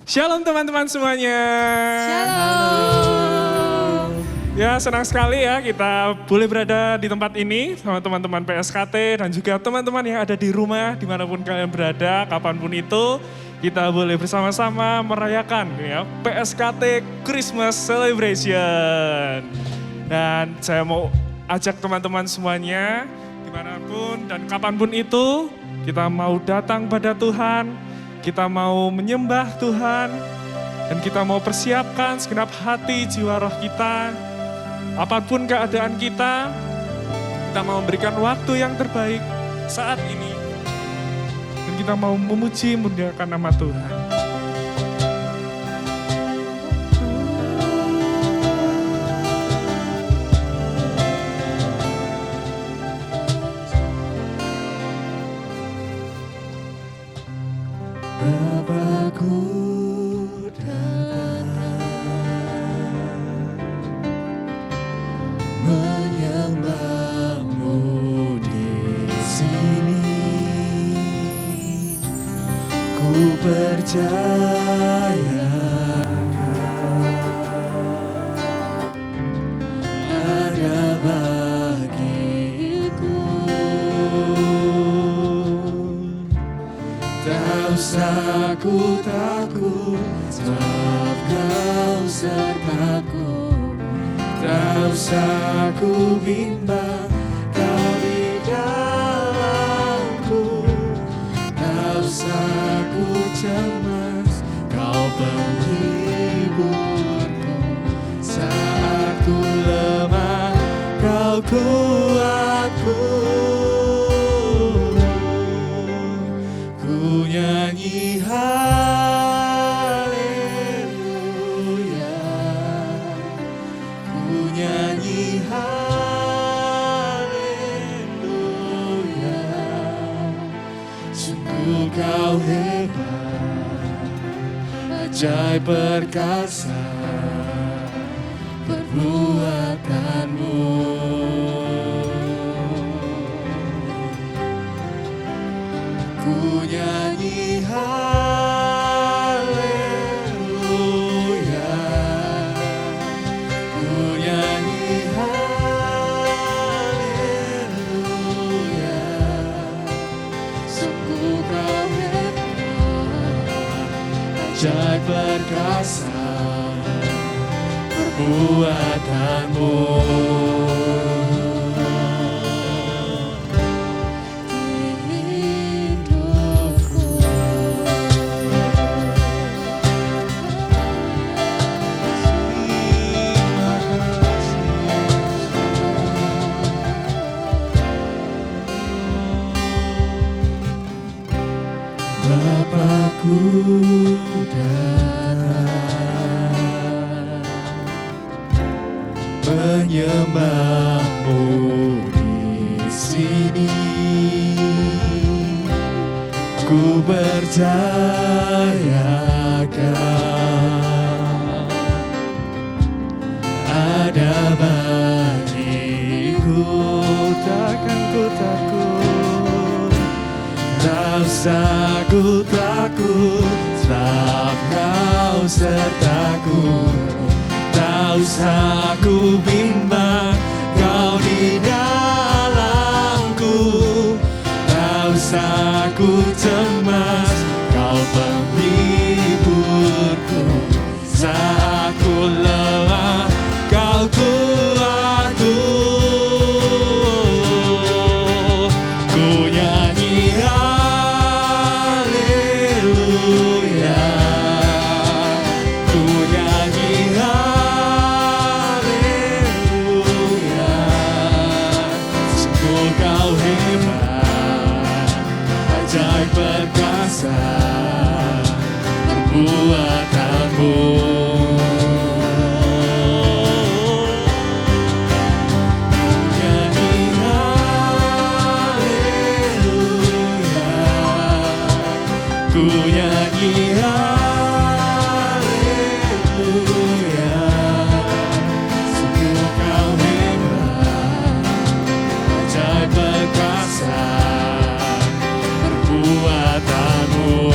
Shalom teman-teman semuanya. Shalom. Ya, senang sekali ya kita boleh berada di tempat ini sama teman-teman PSKT dan juga teman-teman yang ada di rumah dimanapun kalian berada, kapanpun itu kita boleh bersama-sama merayakan ya PSKT Christmas Celebration. Dan saya mau ajak teman-teman semuanya dimanapun dan kapanpun itu kita mau datang pada Tuhan, kita mau menyembah Tuhan, dan kita mau persiapkan segenap hati, jiwa, roh kita. Apapun keadaan kita mau memberikan waktu yang terbaik saat ini. Dan kita mau memuji, memuliakan nama Tuhan. Bapakku datang menyembahmu di sini. Ku percaya ada bagiku. Tak usah ku takut, sebab Kau sertaku. Tak usah ku bimbang, Kau di dalamku. Tak usah ku cemas, Kau penghiburku. Saat ku lemah, Kau kuatku. Ku nyanyi haleluya, ku nyanyi haleluya. Sungguh Kau hebat, ajaib perkasa perbuatanmu. Ku nyanyi haleluya, ku nyanyi haleluya. Sungguh Kau hebat, ajaib perkasa perbuatanmu. Bapakku datang menyembahmu di sini. Ku percaya Kau ada bagiku. Takkan ku takut, tak usah ku takut, sebab Kau sertaku. Tak usah ku bimbang, Kau di dalamku. Tak usah ku cemas, Kau penghiburku. Saat ku lelah, Kau kuatku. Ku nyanyi haleluya, ku nyanyi haleluya. Sungguh Kau hebat, ajaib perkasa perbuatanmu. Ku nyanyi haleluya, sungguh Kau hebat, ajaib perkasa perbuatanmu.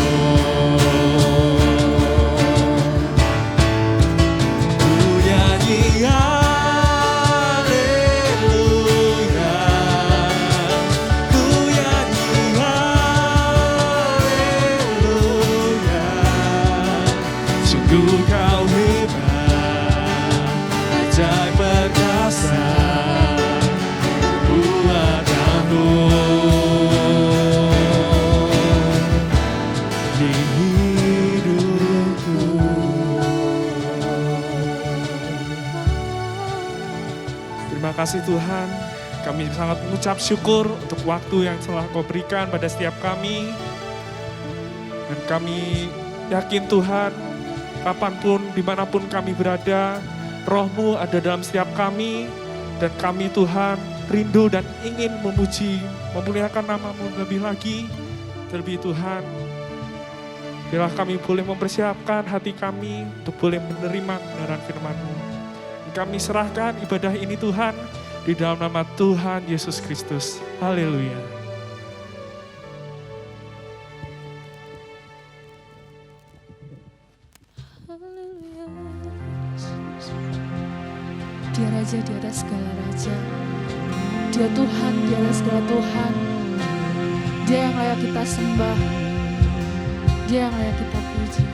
Sungguh kau hebat, ajaib perkasa buatanmu di hidupku. Terima kasih Tuhan, kami sangat mengucap syukur untuk waktu yang telah Kau berikan pada setiap kami. Dan kami yakin Tuhan, kapanpun, dimanapun kami berada, Roh-Mu ada dalam setiap kami. Dan kami Tuhan rindu dan ingin memuji, memuliakan nama-Mu lebih lagi. Terlebih Tuhan, biarlah kami boleh mempersiapkan hati kami untuk boleh menerima kebenaran firman-Mu. Kami serahkan ibadah ini Tuhan di dalam nama Tuhan Yesus Kristus. Haleluya. Dia Raja di atas segala Raja. Dia Tuhan di atas segala Tuhan. Dia yang layak kita sembah. Dia yang layak kita puji.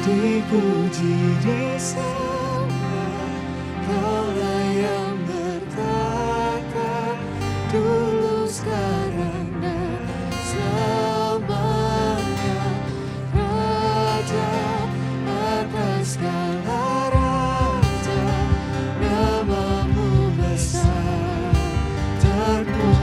Dipuji disembah, Kaulah yang bertata dulu, sekarang dan selamanya. Raja atas segala raja, nama-Mu besar termulia.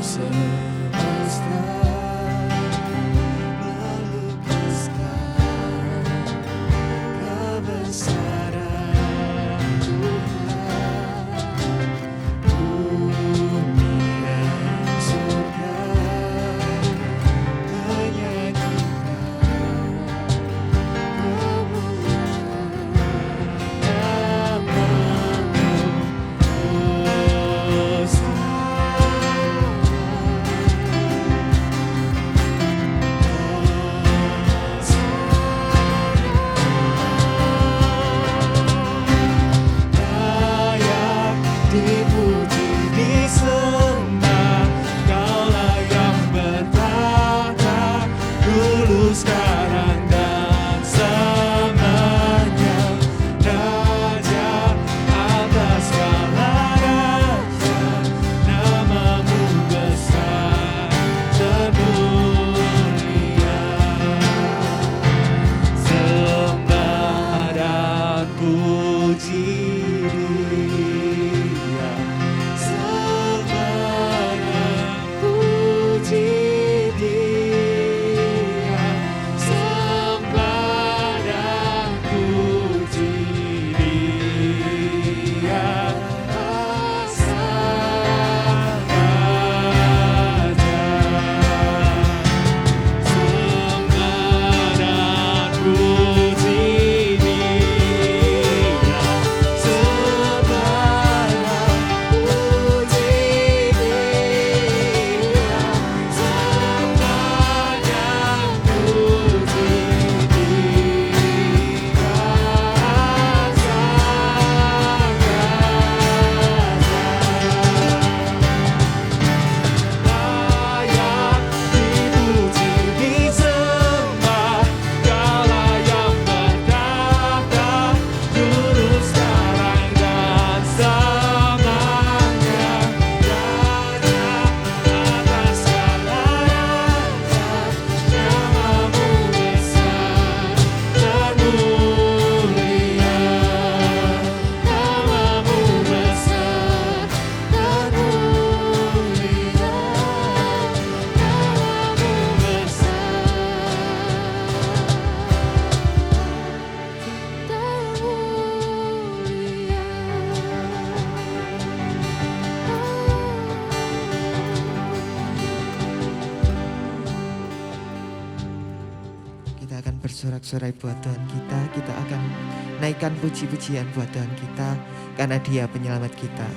Semesta melukiskan bersorak-sorai buat Tuhan kita. Kita akan naikkan puji-pujian buat Tuhan kita karena Dia penyelamat kita.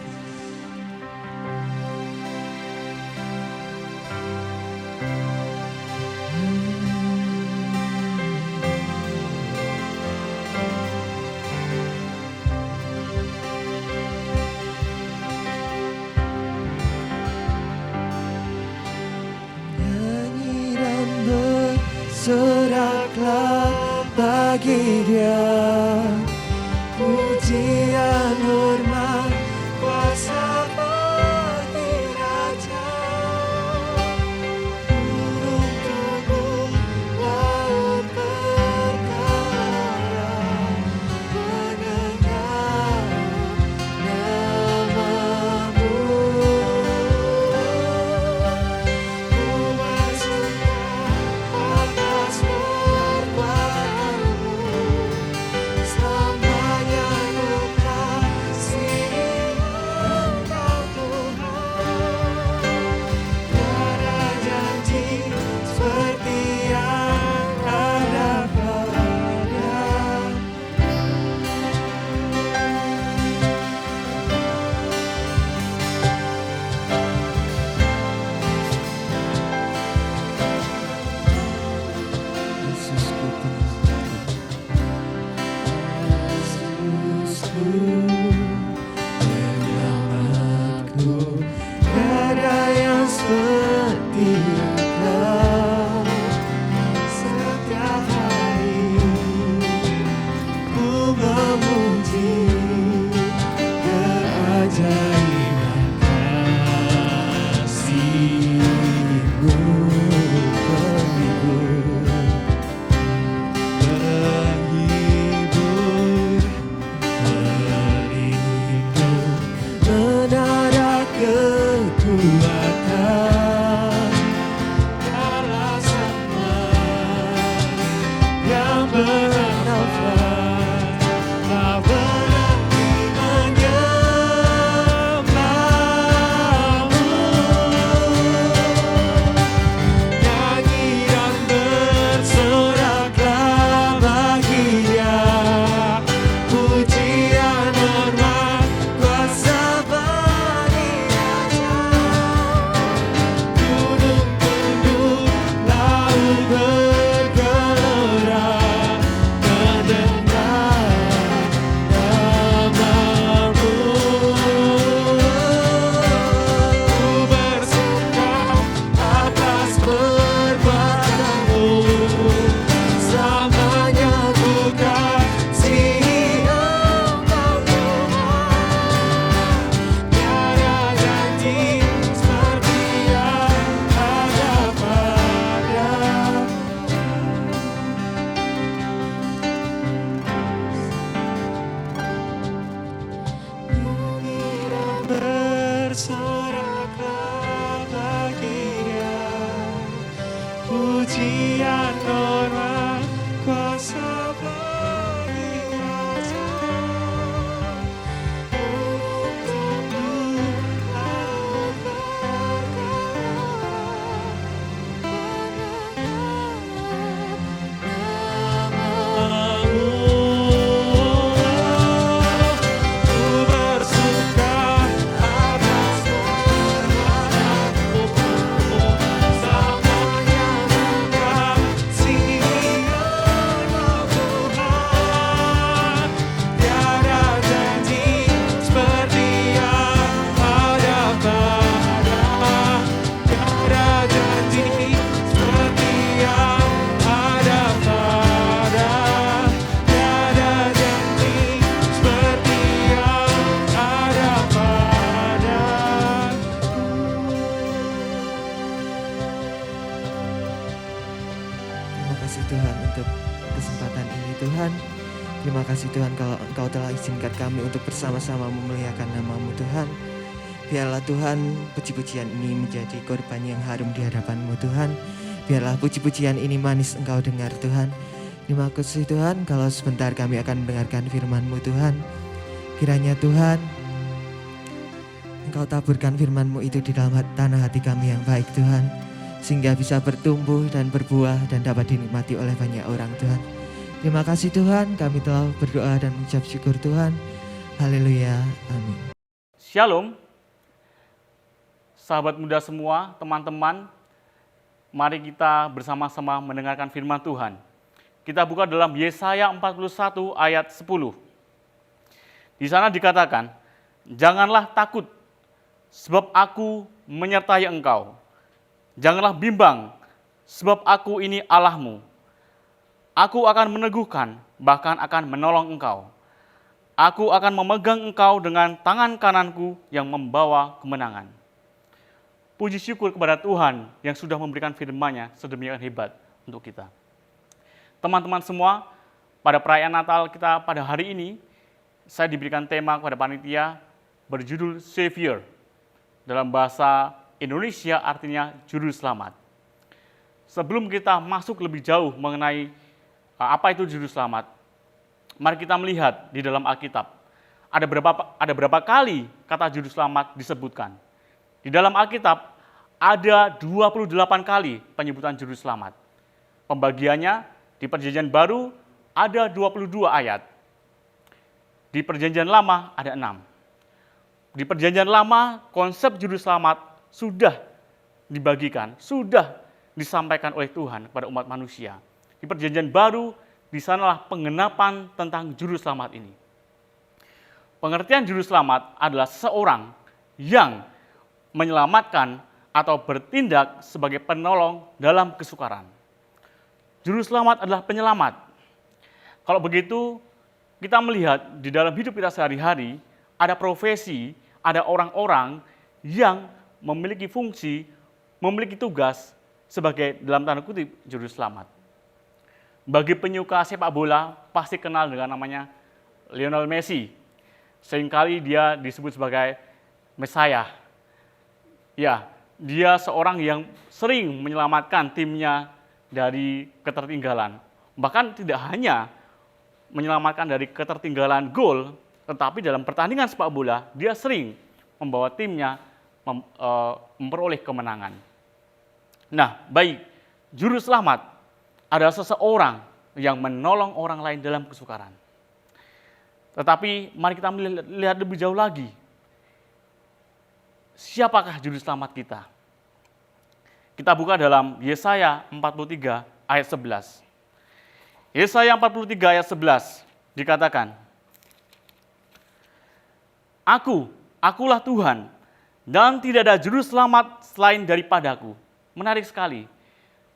Nyanyi dan bersoraklah bagi Dia, pujian hormat kuasa bagi Raja. Burung tubuh laut berkara mendengar namamu. Ku bersuka atas perbuatanmu, selamanya ku kasihi Engkau Tuhan. Tiada janji seperti yang ada pada. Yesusku, Yesusku, penyelamatku, tiada yang seperti Engkau. Setiap hari ku memuji keajaiban kasih-Mu, penghibur, pelindung, menara kekuatan, kala semua yang bernafas tak berhenti menyembahmu. Nyanyi dan bersoraklah bagi Dia, pujian hormat kuasa bagi Raja. Gunung tunduk, laut bergelora mendengar namamu. Ku bersuka atas perbuatanmu, selamanya ku kasihi Engkau Tuhan. Tiada janji seperti yang ada padamu. Nyanyi dan bersoraklah bagi Dia, pujian hormat kuasa bagi Raja. Burung tubuh laut bergelora mendengar namamu. Ku bersuka atas perbuatanmu, selamanya ku kasihi Engkau Tuhan. Tiada janji seperti yang ada pada. Tiada janji seperti yang ada pada. Tiada janji seperti yang ada pada. Terima kasih Tuhan untuk kesempatan ini Tuhan. Terima kasih Tuhan kalau Engkau telah izinkan kami untuk bersama-sama memuliakan nama-Mu Tuhan. Biarlah Tuhan puji-pujian ini menjadi korban yang harum di hadapan-Mu Tuhan. Biarlah puji-pujian ini manis Engkau dengar Tuhan. Terima kasih Tuhan kalau sebentar kami akan mendengarkan firman-Mu Tuhan. Kiranya Tuhan Engkau taburkan firman-Mu itu di dalam tanah hati kami yang baik Tuhan, sehingga bisa bertumbuh dan berbuah dan dapat dinikmati oleh banyak orang Tuhan. Terima kasih Tuhan, kami telah berdoa dan mengucap syukur Tuhan. Haleluya, amin. Shalom, sahabat muda semua, teman-teman. Mari kita bersama-sama mendengarkan firman Tuhan. Kita buka dalam Yesaya 41 ayat 10. Di sana dikatakan, "Janganlah takut, sebab aku menyertai engkau. Janganlah bimbang, sebab aku ini Allahmu. Aku akan meneguhkan, bahkan akan menolong engkau. Aku akan memegang engkau dengan tangan kananku yang membawa kemenangan." Puji syukur kepada Tuhan yang sudah memberikan firman-Nya sedemikian hebat untuk kita. Teman-teman semua, pada perayaan Natal kita pada hari ini, saya diberikan tema kepada panitia berjudul Savior. Dalam bahasa Indonesia artinya Juru Selamat. Sebelum kita masuk lebih jauh mengenai apa itu Juru Selamat, mari kita melihat di dalam Alkitab. Ada berapa kali kata Juru Selamat disebutkan. Di dalam Alkitab ada 28 kali penyebutan Juru Selamat. Pembagiannya di Perjanjian Baru ada 22 ayat. Di Perjanjian Lama ada 6. Di Perjanjian Lama konsep Juru Selamat sudah dibagikan, sudah disampaikan oleh Tuhan kepada umat manusia. Di Perjanjian Baru, di sanalah penggenapan tentang Juru Selamat ini. Pengertian Juru Selamat adalah seseorang yang menyelamatkan atau bertindak sebagai penolong dalam kesukaran. Juru Selamat adalah penyelamat. Kalau begitu, kita melihat di dalam hidup kita sehari-hari, ada profesi, ada orang-orang yang memiliki fungsi, memiliki tugas sebagai dalam tanda kutip Juru Selamat. Bagi penyuka sepak bola, pasti kenal dengan namanya Lionel Messi. Seringkali dia disebut sebagai Mesiah. Ya, dia seorang yang sering menyelamatkan timnya dari ketertinggalan. Bahkan tidak hanya menyelamatkan dari ketertinggalan gol, tetapi dalam pertandingan sepak bola, dia sering membawa timnya memperoleh kemenangan. Nah, baik, Juru Selamat adalah seseorang yang menolong orang lain dalam kesukaran. Tetapi mari kita melihat lebih jauh lagi. Siapakah Juru Selamat kita? Kita buka dalam Yesaya 43 ayat 11. Yesaya 43 ayat 11 dikatakan, Akulah Tuhan, dan tidak ada Juru Selamat selain daripadaku. Menarik sekali.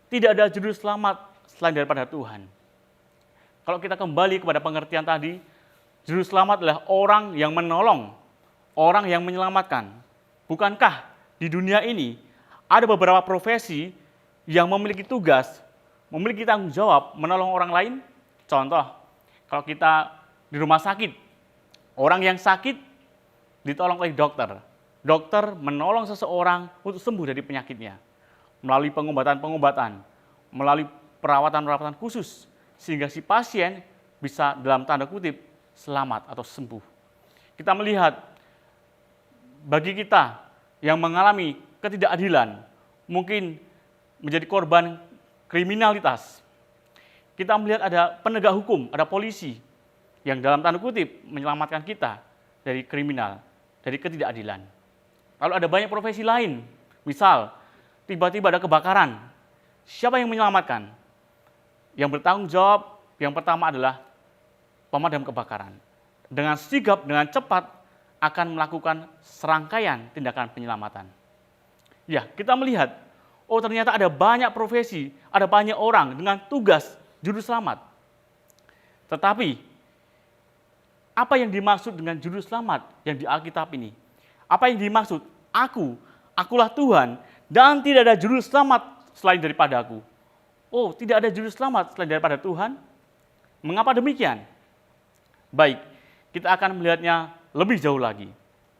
Tidak ada Juru Selamat selain daripada Tuhan. Kalau kita kembali kepada pengertian tadi, Juru Selamat adalah orang yang menolong, orang yang menyelamatkan. Bukankah di dunia ini ada beberapa profesi yang memiliki tugas, memiliki tanggung jawab menolong orang lain? Contoh, kalau kita di rumah sakit, orang yang sakit ditolong oleh dokter. Dokter menolong seseorang untuk sembuh dari penyakitnya melalui pengobatan-pengobatan, melalui perawatan-perawatan khusus, sehingga si pasien bisa dalam tanda kutip selamat atau sembuh. Kita melihat bagi kita yang mengalami ketidakadilan, mungkin menjadi korban kriminalitas, kita melihat ada penegak hukum, ada polisi yang dalam tanda kutip menyelamatkan kita dari kriminal, dari ketidakadilan. Lalu ada banyak profesi lain, misal tiba-tiba ada kebakaran, siapa yang menyelamatkan? Yang bertanggung jawab yang pertama adalah pemadam kebakaran. Dengan sigap, dengan cepat akan melakukan serangkaian tindakan penyelamatan. Ya, kita melihat, oh ternyata ada banyak profesi, ada banyak orang dengan tugas Juru Selamat. Tetapi, apa yang dimaksud dengan Juru Selamat yang di Alkitab ini? Apa yang dimaksud? Akulah Tuhan, dan tidak ada Juru Selamat selain daripada aku. Oh, tidak ada Juru Selamat selain daripada Tuhan? Mengapa demikian? Baik, kita akan melihatnya lebih jauh lagi.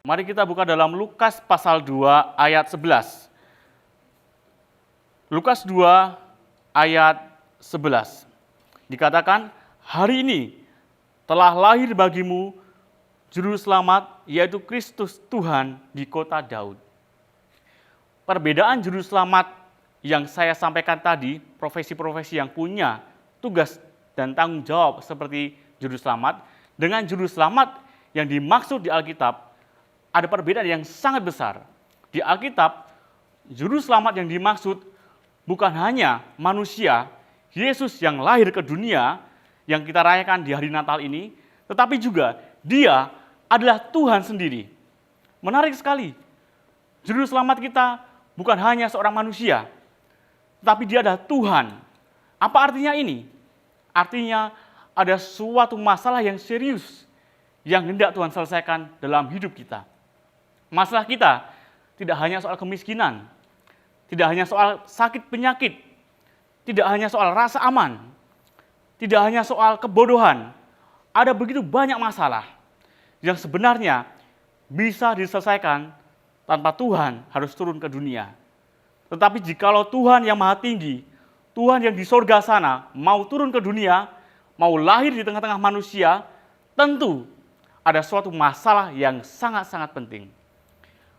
Mari kita buka dalam Lukas pasal 2 ayat 11. Lukas 2 ayat 11. Dikatakan, hari ini telah lahir bagimu Juru Selamat, yaitu Kristus Tuhan di kota Daud. Perbedaan Juru Selamat yang saya sampaikan tadi, profesi-profesi yang punya tugas dan tanggung jawab seperti juru selamat, dengan juru selamat yang dimaksud di Alkitab, ada perbedaan yang sangat besar. Di Alkitab, juru selamat yang dimaksud bukan hanya manusia, Yesus yang lahir ke dunia, yang kita rayakan di hari Natal ini, tetapi juga dia adalah Tuhan sendiri. Menarik sekali, juru selamat kita bukan hanya seorang manusia, tetapi dia adalah Tuhan. Apa artinya ini? Artinya ada suatu masalah yang serius yang hendak Tuhan selesaikan dalam hidup kita. Masalah kita tidak hanya soal kemiskinan, tidak hanya soal sakit penyakit, tidak hanya soal rasa aman, tidak hanya soal kebodohan. Ada begitu banyak masalah yang sebenarnya bisa diselesaikan tanpa Tuhan harus turun ke dunia. Tetapi jikalau Tuhan yang maha tinggi, Tuhan yang di sorga sana mau turun ke dunia, mau lahir di tengah-tengah manusia, tentu ada suatu masalah yang sangat-sangat penting.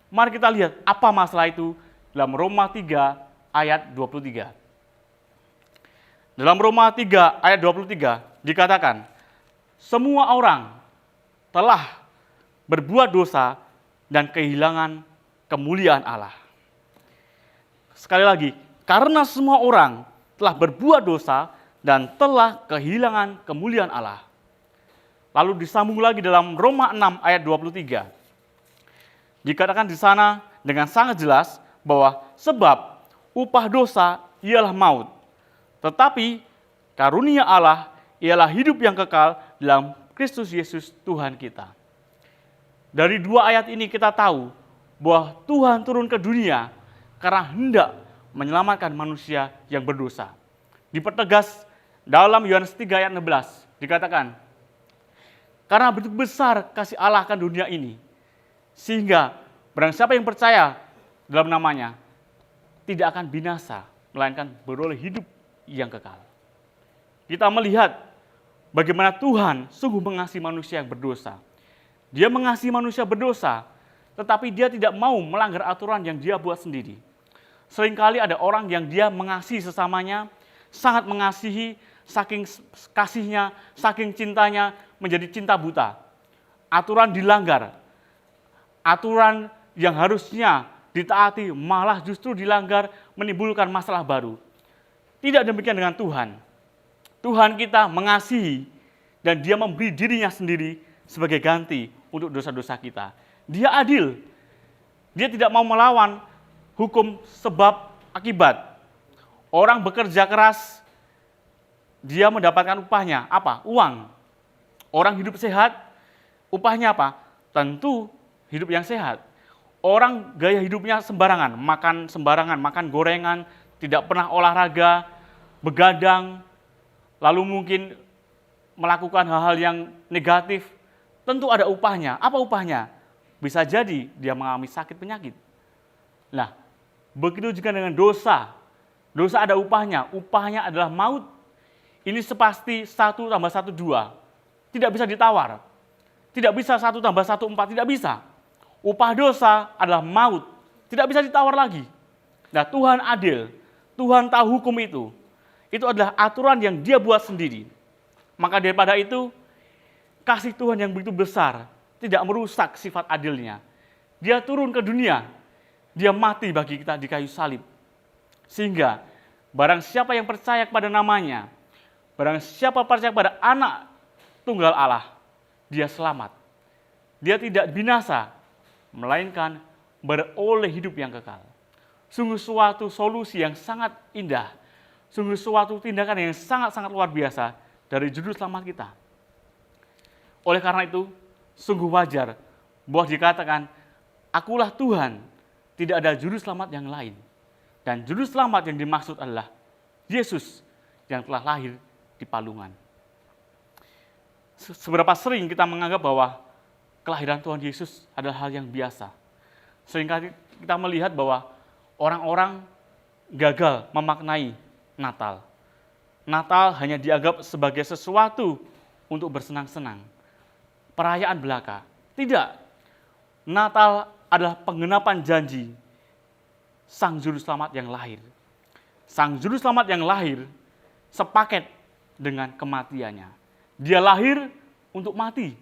Mari kita lihat apa masalah itu dalam Roma 3 ayat 23. Dalam Roma 3 ayat 23 dikatakan, semua orang telah berbuat dosa dan kehilangan kemuliaan Allah. Sekali lagi, karena semua orang telah berbuat dosa dan telah kehilangan kemuliaan Allah. Lalu disambung lagi dalam Roma 6 ayat 23. Dikatakan di sana dengan sangat jelas bahwa sebab upah dosa ialah maut, tetapi karunia Allah ialah hidup yang kekal dalam Kristus Yesus Tuhan kita. Dari dua ayat ini kita tahu bahwa Tuhan turun ke dunia karena hendak menyelamatkan manusia yang berdosa. Dipertegas dalam Yohanes 3 ayat 16, dikatakan, karena begitu besar kasih Allah akan dunia ini, sehingga barang siapa yang percaya dalam namanya, tidak akan binasa, melainkan beroleh hidup yang kekal. Kita melihat bagaimana Tuhan sungguh mengasihi manusia yang berdosa. Dia mengasihi manusia berdosa, tetapi dia tidak mau melanggar aturan yang dia buat sendiri. Seringkali ada orang yang dia mengasihi sesamanya, sangat mengasihi, saking kasihnya, saking cintanya, menjadi cinta buta. Aturan dilanggar. Aturan yang harusnya ditaati malah justru dilanggar, menimbulkan masalah baru. Tidak demikian dengan Tuhan. Tuhan kita mengasihi dan dia memberi dirinya sendiri sebagai ganti untuk dosa-dosa kita. Dia adil. Dia tidak mau melawan hukum sebab akibat. Orang bekerja keras, dia mendapatkan upahnya. Apa? Uang. Orang hidup sehat, upahnya apa? Tentu hidup yang sehat. Orang gaya hidupnya sembarangan, makan gorengan, tidak pernah olahraga, begadang, lalu mungkin melakukan hal-hal yang negatif, tentu ada upahnya. Apa upahnya? Bisa jadi dia mengalami sakit penyakit. Nah, begitu juga dengan dosa. Dosa ada upahnya adalah maut. Ini sepasti 1 tambah 1, 2. Tidak bisa ditawar. Tidak bisa 1 tambah 1, 4, tidak bisa. Upah dosa adalah maut. Tidak bisa ditawar lagi. Nah, Tuhan adil. Tuhan tahu hukum itu. Itu adalah aturan yang dia buat sendiri. Maka daripada itu, kasih Tuhan yang begitu besar tidak merusak sifat adilnya. Dia turun ke dunia. Dia mati bagi kita di kayu salib. Sehingga barang siapa yang percaya kepada namanya, barang siapa percaya kepada anak tunggal Allah, dia selamat. Dia tidak binasa, melainkan beroleh hidup yang kekal. Sungguh suatu solusi yang sangat indah. Sungguh suatu tindakan yang sangat-sangat luar biasa dari juru selamat kita. Oleh karena itu, sungguh wajar bahwa dikatakan, akulah Tuhan, tidak ada juru selamat yang lain. Dan juru selamat yang dimaksud adalah Yesus yang telah lahir di palungan. Seberapa sering kita menganggap bahwa kelahiran Tuhan Yesus adalah hal yang biasa. Seringkali kita melihat bahwa orang-orang gagal memaknai Natal. Natal hanya dianggap sebagai sesuatu untuk bersenang-senang. Perayaan belaka. Tidak. Natal adalah penggenapan janji Sang Juru Selamat yang lahir. Sang Juru Selamat yang lahir sepaket dengan kematiannya. Dia lahir untuk mati.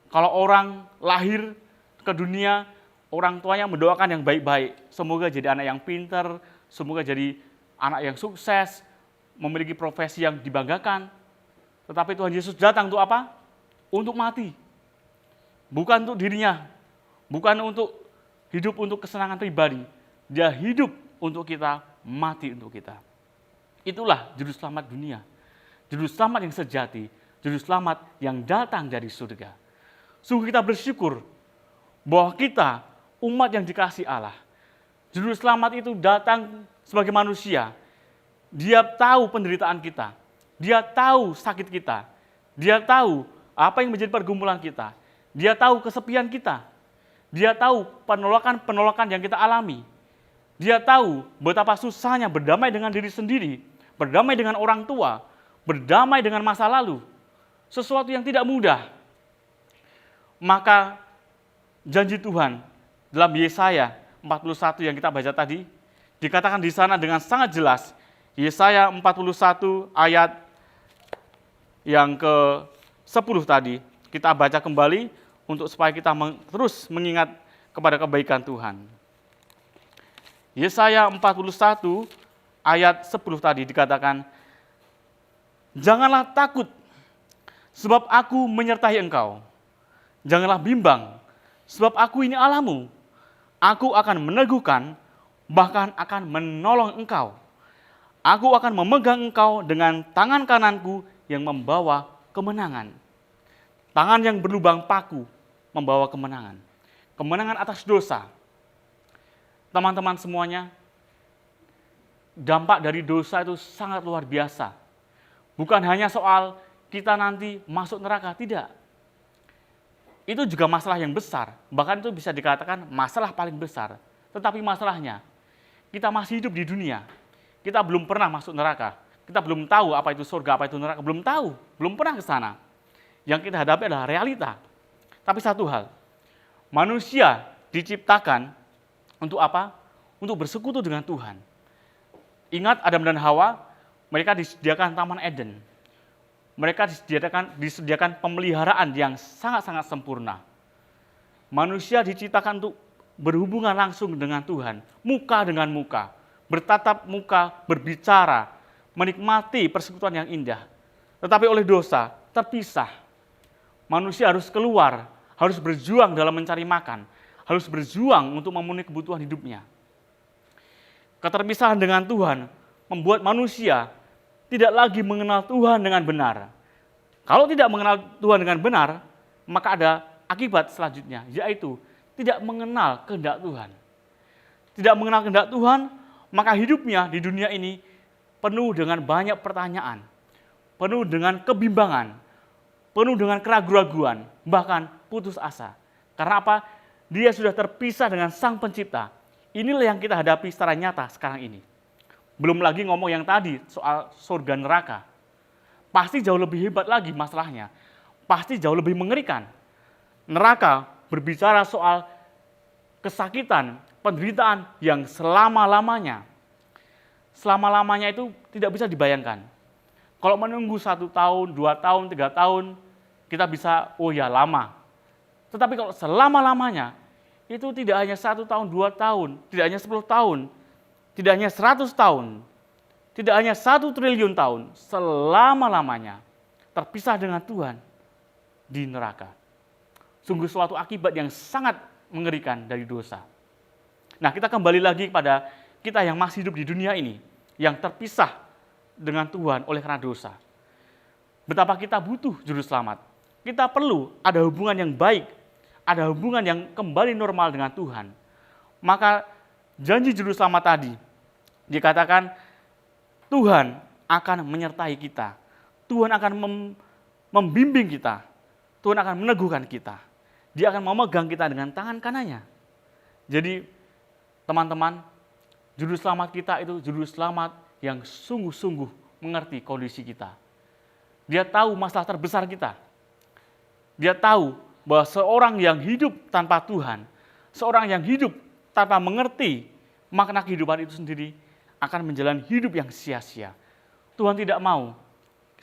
Kalau orang lahir ke dunia, orang tuanya mendoakan yang baik-baik. Semoga jadi anak yang pintar, semoga jadi anak yang sukses, memiliki profesi yang dibanggakan. Tetapi Tuhan Yesus datang untuk apa? Untuk mati. Bukan untuk dirinya, bukan untuk hidup untuk kesenangan pribadi. Dia hidup untuk kita, mati untuk kita. Itulah juru selamat dunia. Juru selamat yang sejati, juru selamat yang datang dari surga. Sungguh kita bersyukur bahwa kita umat yang dikasihi Allah. Juru selamat itu datang sebagai manusia. Dia tahu penderitaan kita. Dia tahu sakit kita. Dia tahu apa yang menjadi pergumulan kita. Dia tahu kesepian kita. Dia tahu penolakan-penolakan yang kita alami. Dia tahu betapa susahnya berdamai dengan diri sendiri, berdamai dengan orang tua, berdamai dengan masa lalu. Sesuatu yang tidak mudah. Maka janji Tuhan dalam Yesaya 41 yang kita baca tadi, dikatakan di sana dengan sangat jelas. Yesaya 41 ayat yang ke-10 tadi, kita baca kembali untuk supaya kita terus mengingat kepada kebaikan Tuhan. Yesaya 41 ayat 10 tadi dikatakan, janganlah takut, sebab aku menyertai engkau. Janganlah bimbang, sebab aku ini Allahmu. Aku akan meneguhkan, bahkan akan menolong engkau. Aku akan memegang engkau dengan tangan kananku yang membawa kemenangan. Tangan yang berlubang paku membawa kemenangan. Kemenangan atas dosa. Teman-teman semuanya, dampak dari dosa itu sangat luar biasa. Bukan hanya soal kita nanti masuk neraka, tidak. Itu juga masalah yang besar, bahkan itu bisa dikatakan masalah paling besar. Tetapi masalahnya, kita masih hidup di dunia, kita belum pernah masuk neraka, kita belum tahu apa itu surga, apa itu neraka, belum tahu, belum pernah ke sana. Yang kita hadapi adalah realita. Tapi satu hal, manusia diciptakan untuk apa? Untuk bersekutu dengan Tuhan. Ingat Adam dan Hawa, mereka disediakan Taman Eden. Mereka disediakan pemeliharaan yang sangat-sangat sempurna. Manusia diciptakan untuk berhubungan langsung dengan Tuhan, muka dengan muka, bertatap muka, berbicara, menikmati persekutuan yang indah. Tetapi oleh dosa, terpisah. Manusia harus keluar, harus berjuang dalam mencari makan, harus berjuang untuk memenuhi kebutuhan hidupnya. Keterpisahan dengan Tuhan membuat manusia tidak lagi mengenal Tuhan dengan benar. Kalau tidak mengenal Tuhan dengan benar, maka ada akibat selanjutnya, yaitu tidak mengenal kehendak Tuhan. Tidak mengenal kehendak Tuhan, maka hidupnya di dunia ini penuh dengan banyak pertanyaan, penuh dengan kebimbangan, penuh dengan keraguan-raguan, bahkan putus asa. Karena apa? Dia sudah terpisah dengan Sang Pencipta. Inilah yang kita hadapi secara nyata sekarang ini. Belum lagi ngomong yang tadi soal surga neraka. Pasti jauh lebih hebat lagi masalahnya. Pasti jauh lebih mengerikan. Neraka berbicara soal kesakitan, penderitaan yang selama-lamanya. Selama-lamanya itu tidak bisa dibayangkan. Kalau menunggu 1 tahun, 2 tahun, 3 tahun, kita bisa, oh ya lama. Tetapi kalau selama-lamanya, itu tidak hanya 1 tahun, 2 tahun, tidak hanya 10 tahun, tidak hanya 100 tahun, tidak hanya 1 triliun tahun, selama-lamanya terpisah dengan Tuhan di neraka. Sungguh suatu akibat yang sangat mengerikan dari dosa. Nah, kita kembali lagi kepada kita yang masih hidup di dunia ini, yang terpisah dengan Tuhan oleh karena dosa. Betapa kita butuh juru selamat. Kita perlu ada hubungan yang baik, ada hubungan yang kembali normal dengan Tuhan. Maka janji juru selamat tadi dikatakan Tuhan akan menyertai kita. Tuhan akan membimbing kita. Tuhan akan meneguhkan kita. Dia akan memegang kita dengan tangan kanannya. Jadi teman-teman, juru selamat kita itu juru selamat yang sungguh-sungguh mengerti kondisi kita. Dia tahu masalah terbesar kita. Dia tahu bahwa seorang yang hidup tanpa Tuhan, seorang yang hidup tanpa mengerti makna kehidupan itu sendiri, akan menjalani hidup yang sia-sia. Tuhan tidak mau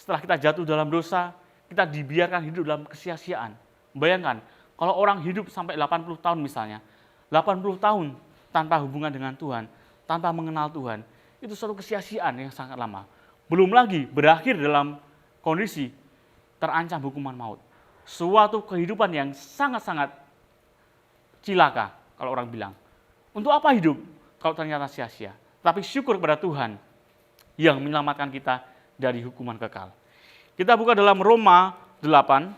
setelah kita jatuh dalam dosa, kita dibiarkan hidup dalam kesia-siaan. Bayangkan, kalau orang hidup sampai 80 tahun misalnya, 80 tahun tanpa hubungan dengan Tuhan, tanpa mengenal Tuhan, itu suatu kesia-siaan yang sangat lama. Belum lagi berakhir dalam kondisi terancam hukuman maut. Suatu kehidupan yang sangat-sangat cilaka, kalau orang bilang. Untuk apa hidup kalau ternyata sia-sia? Tapi syukur kepada Tuhan yang menyelamatkan kita dari hukuman kekal. Kita buka dalam Roma 8.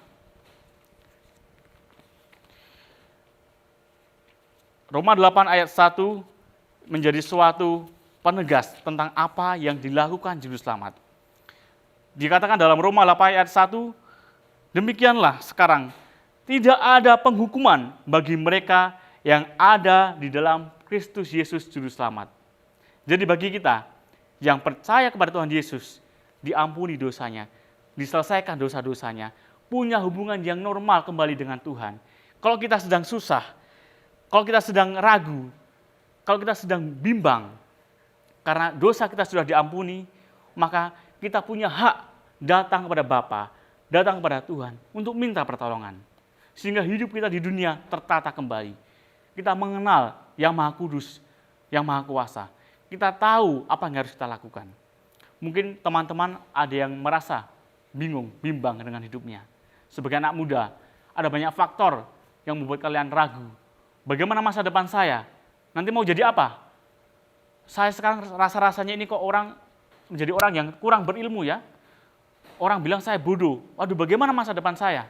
Roma 8 ayat 1 menjadi suatu penegas tentang apa yang dilakukan juru selamat. Dikatakan dalam Roma 8 ayat 1, demikianlah sekarang tidak ada penghukuman bagi mereka yang ada di dalam Kristus Yesus juru selamat. Jadi bagi kita yang percaya kepada Tuhan Yesus, diampuni dosanya, diselesaikan dosa-dosanya, punya hubungan yang normal kembali dengan Tuhan. Kalau kita sedang susah, kalau kita sedang ragu, kalau kita sedang bimbang, karena dosa kita sudah diampuni, maka kita punya hak datang kepada Bapa, datang kepada Tuhan untuk minta pertolongan. Sehingga hidup kita di dunia tertata kembali. Kita mengenal yang Maha Kudus, yang Maha Kuasa. Kita tahu apa yang harus kita lakukan. Mungkin teman-teman ada yang merasa bingung, bimbang dengan hidupnya. Sebagai anak muda, ada banyak faktor yang membuat kalian ragu. Bagaimana masa depan saya? Nanti mau jadi apa? Saya sekarang rasa-rasanya ini kok orang menjadi orang yang kurang berilmu ya. Orang bilang saya bodoh. Waduh, bagaimana masa depan saya?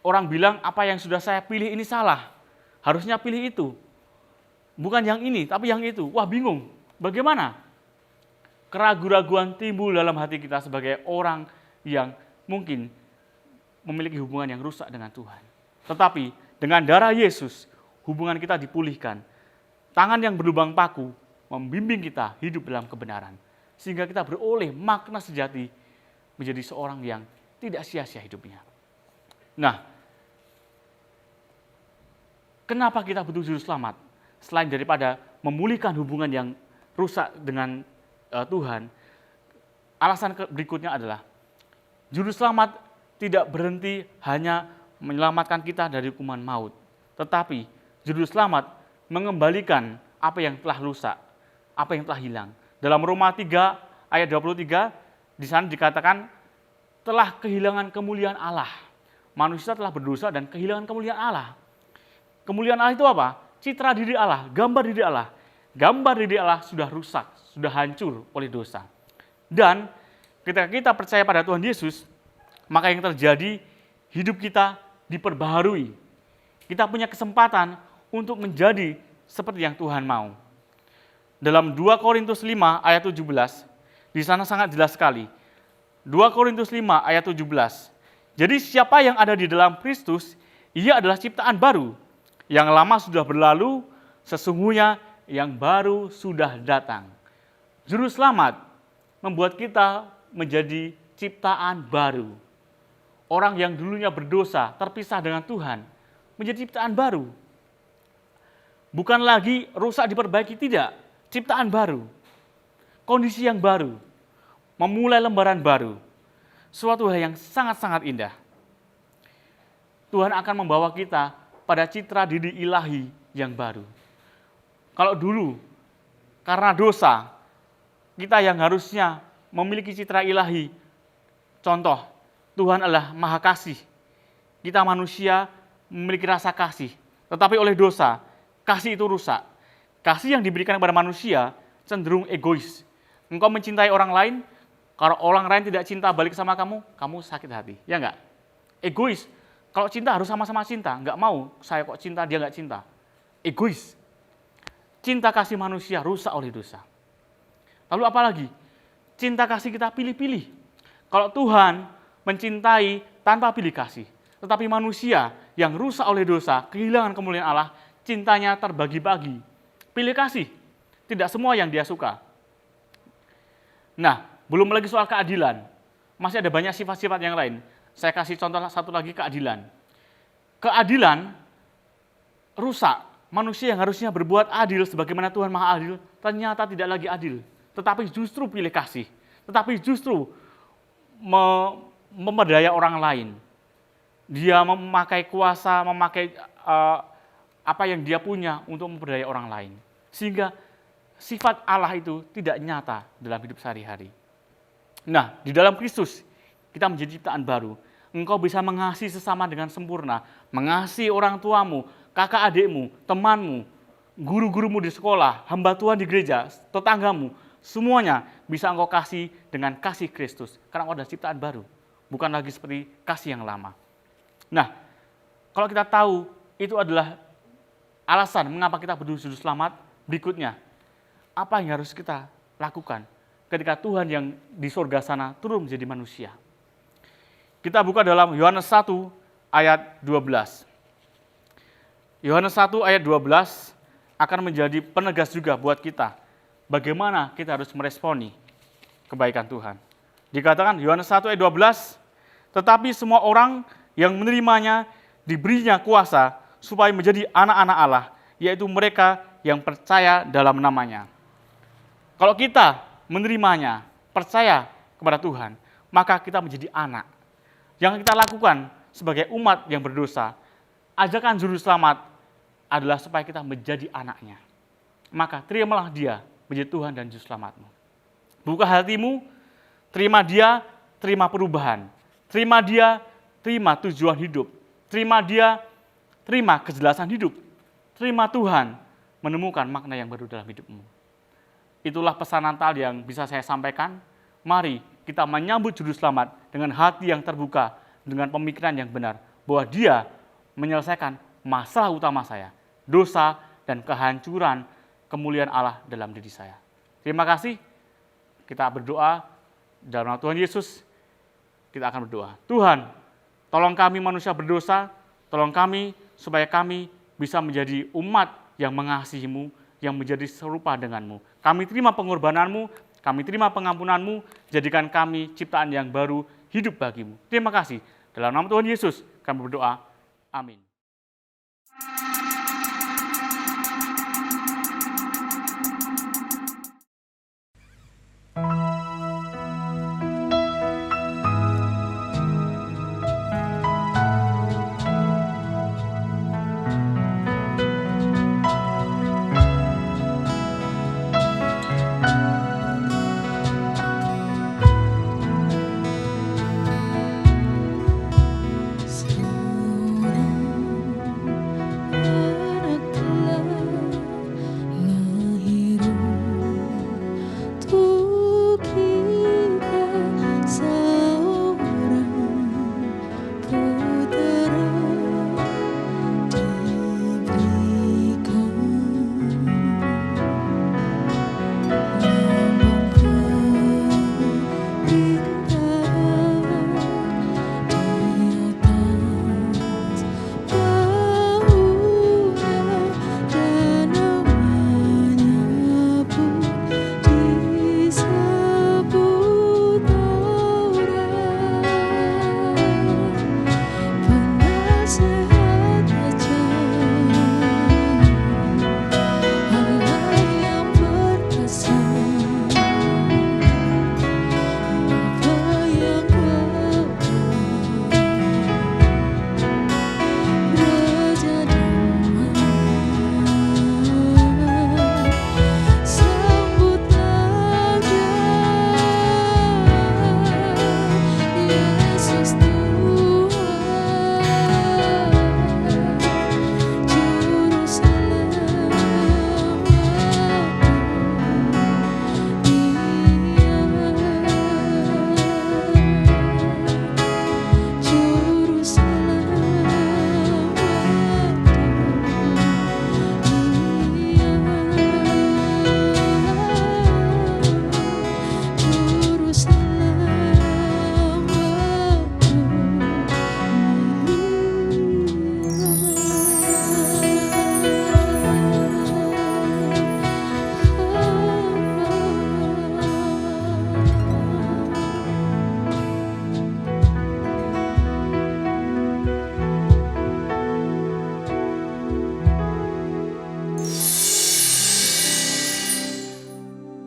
Orang bilang apa yang sudah saya pilih ini salah. Harusnya pilih itu. Bukan yang ini, tapi yang itu. Wah, bingung. Bagaimana? Keraguan-raguan timbul dalam hati kita sebagai orang yang mungkin memiliki hubungan yang rusak dengan Tuhan. Tetapi dengan darah Yesus, hubungan kita dipulihkan. Tangan yang berlubang paku membimbing kita hidup dalam kebenaran. Sehingga kita beroleh makna sejati menjadi seorang yang tidak sia-sia hidupnya. Nah, kenapa kita butuh juru selamat? Selain daripada memulihkan hubungan yang rusak dengan Tuhan, alasan berikutnya adalah juru selamat tidak berhenti hanya menyelamatkan kita dari hukuman maut, tetapi juru selamat mengembalikan apa yang telah rusak, apa yang telah hilang. Dalam Roma 3 ayat 23, di sana dikatakan telah kehilangan kemuliaan Allah. Manusia telah berdosa dan kehilangan kemuliaan Allah. Kemuliaan Allah itu apa? Citra diri Allah, gambar diri Allah. Gambar diri Allah sudah rusak, sudah hancur oleh dosa. Dan ketika kita percaya pada Tuhan Yesus, maka yang terjadi hidup kita diperbaharui. Kita punya kesempatan untuk menjadi seperti yang Tuhan mau. Dalam 2 Korintus 5 ayat 17, di sana sangat jelas sekali. 2 Korintus 5 ayat 17. Jadi siapa yang ada di dalam Kristus, ia adalah ciptaan baru. Yang lama sudah berlalu, sesungguhnya yang baru sudah datang. Juru selamat membuat kita menjadi ciptaan baru. Orang yang dulunya berdosa, terpisah dengan Tuhan, menjadi ciptaan baru. Bukan lagi rusak diperbaiki, tidak. Ciptaan baru. Kondisi yang baru. Memulai lembaran baru. Suatu hal yang sangat-sangat indah. Tuhan akan membawa kita pada citra diri ilahi yang baru. Kalau dulu, karena dosa, kita yang harusnya memiliki citra ilahi, contoh, Tuhan adalah Maha Kasih. Kita manusia memiliki rasa kasih, tetapi oleh dosa, kasih itu rusak. Kasih yang diberikan kepada manusia cenderung egois. Engkau mencintai orang lain, kalau orang lain tidak cinta balik sama kamu, kamu sakit hati. Ya enggak? Egois. Kalau cinta harus sama-sama cinta. Enggak mau, saya kok cinta, dia enggak cinta. Egois. Cinta kasih manusia rusak oleh dosa. Lalu apa lagi? Cinta kasih kita pilih-pilih. Kalau Tuhan mencintai tanpa pilih kasih. Tetapi manusia yang rusak oleh dosa, kehilangan kemuliaan Allah, cintanya terbagi-bagi. Pilih kasih. Tidak semua yang dia suka. Nah, belum lagi soal keadilan. Masih ada banyak sifat-sifat yang lain. Saya kasih contoh satu lagi, keadilan. Keadilan rusak. Manusia yang harusnya berbuat adil sebagaimana Tuhan Maha Adil, ternyata tidak lagi adil. Tetapi justru pilih kasih. Tetapi justru memperdaya orang lain. Dia memakai kuasa, memakai apa yang dia punya untuk memperdaya orang lain. Sehingga sifat Allah itu tidak nyata dalam hidup sehari-hari. Nah, di dalam Kristus kita menjadi ciptaan baru. Engkau bisa mengasihi sesama dengan sempurna, mengasihi orang tuamu, kakak adikmu, temanmu, guru-gurumu di sekolah, hamba Tuhan di gereja, tetanggamu, semuanya bisa engkau kasih dengan kasih Kristus. Karena engkau adalah ciptaan baru, bukan lagi seperti kasih yang lama. Nah, kalau kita tahu itu adalah alasan mengapa kita berdua juru selamat, berikutnya, apa yang harus kita lakukan ketika Tuhan yang di surga sana turun menjadi manusia? Kita buka dalam Yohanes 1 ayat 12. Yohanes 1 ayat 12 akan menjadi penegas juga buat kita. Bagaimana kita harus meresponi kebaikan Tuhan. Dikatakan Yohanes 1 ayat 12, tetapi semua orang yang menerimanya diberinya kuasa supaya menjadi anak-anak Allah, yaitu mereka yang percaya dalam namanya. Kalau kita menerimanya, percaya kepada Tuhan, maka kita menjadi anak. Yang kita lakukan sebagai umat yang berdosa, ajakan juru selamat adalah supaya kita menjadi anaknya. Maka terimalah dia menjadi Tuhan dan juru selamatmu. Buka hatimu, terima dia, terima perubahan. Terima dia, terima tujuan hidup. Terima dia, terima kejelasan hidup. Terima Tuhan, menemukan makna yang baru dalam hidupmu. Itulah pesan Natal yang bisa saya sampaikan. Mari kita menyambut juru selamat dengan hati yang terbuka, dengan pemikiran yang benar, bahwa dia menyelesaikan masalah utama saya, dosa dan kehancuran kemuliaan Allah dalam diri saya. Terima kasih. Kita berdoa dalam nama Tuhan Yesus. Kita akan berdoa. Tuhan, tolong kami manusia berdosa, tolong kami supaya kami bisa menjadi umat yang mengasihi-Mu, yang menjadi serupa denganmu. Kami terima pengorbananmu, kami terima pengampunanmu, jadikan kami ciptaan yang baru, hidup bagimu. Terima kasih. Dalam nama Tuhan Yesus kami berdoa. Amin.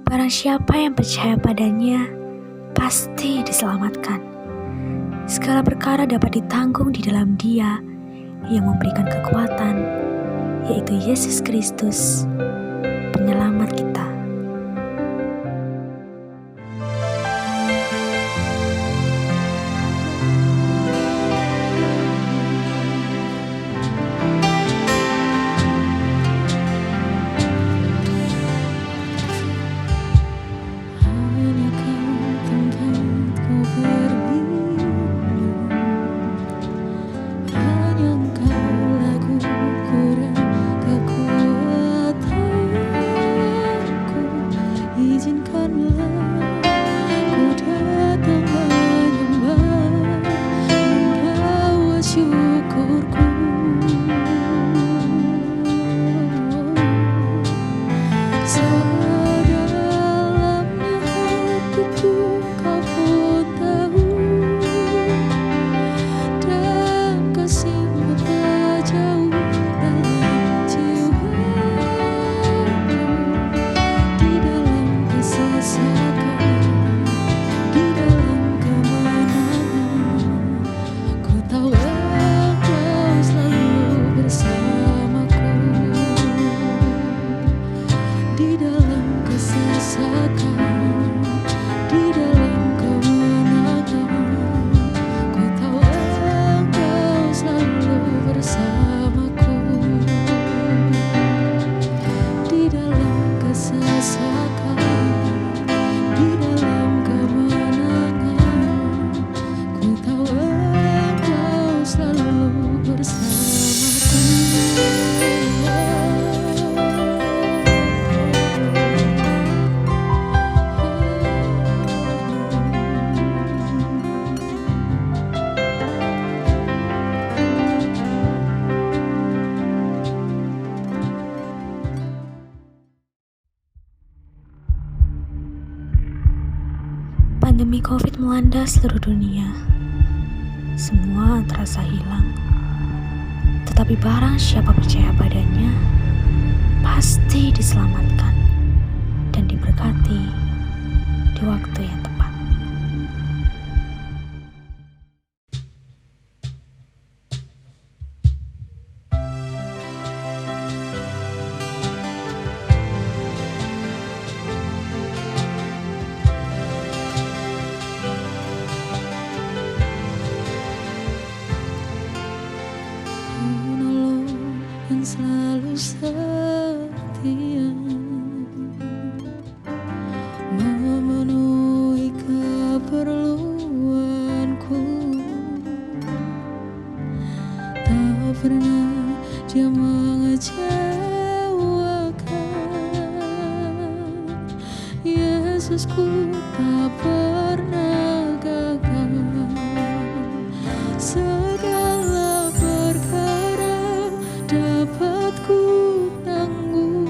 Barang siapa yang percaya padanya, pasti diselamatkan. Segala perkara dapat ditanggung di dalam Dia yang memberikan kekuatan, yaitu Yesus Kristus, penyelamat kita. Hanya Kau tempatku berlindung, hanya Engkau laguku dan kekuatanku. Izinkanlah ku datang menyembah, membawa syukurku. Sedalamnya hatiku Kau pun tahu, dan kasih-Mu tak jauh dalam jiwaku. Di dalam kesesakan, di dalam kemenangan, ku tahu Engkau selalu bersamaku. Di dalam kesesakan, di dalam kemenangan, ku tahu Engkau selalu bersamaku. Di dalam kesesakan, di dalam kemenangan, ku tahu Engkau selalu Pandemi COVID melanda seluruh dunia. Semua terasa hilang. Tetapi barang siapa percaya padanya, pasti diselamatkan dan diberkati di waktu yang tepat. Penolong yang selalu setia, memenuhi keperluanku. Tak pernah Dia mengecewakan. Yesusku tak pernah gagal. Segala perkara dapat ku tanggung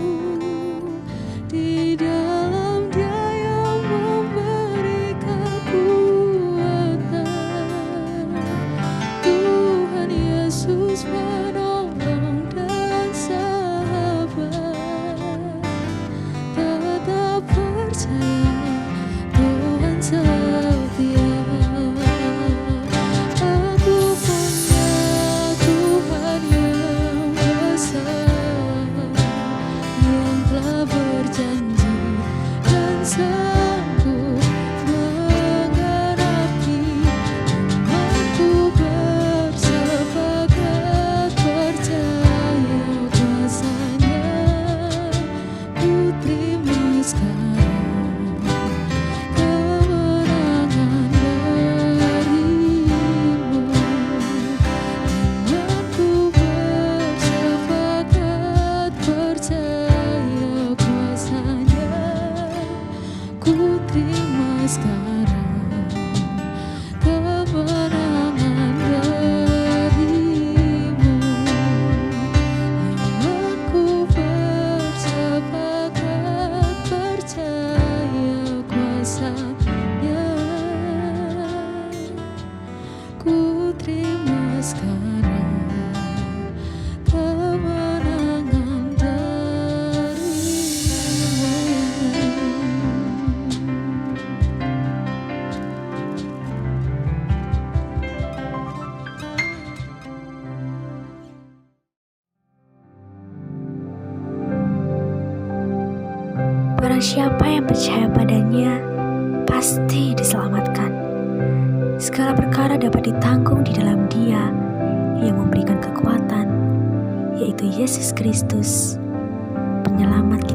di dalam Dia yang memberi kekuatan. Tuhan Yesus penolong dan sahabat, tetap percaya Tuhan setia. Aku punya Tuhan yang besar, yang telah berjanji dan sanggup menggenapi. Aku bersepakat percaya kuasa-Nya. Ku terima sekarang kemenangan darimu. Dengan ku bersepakat percaya kuasa-Nya, ku terima sekarang kemenangan darimu. Dengan ku bersepakat percaya kuasa-Nya, ku terima sekarang kemenangan darimu. Barang siapa yang percaya padanya, pasti diselamatkan. Segala perkara dapat ditanggung di dalam Dia yang memberikan kekuatan, yaitu Yesus Kristus, penyelamat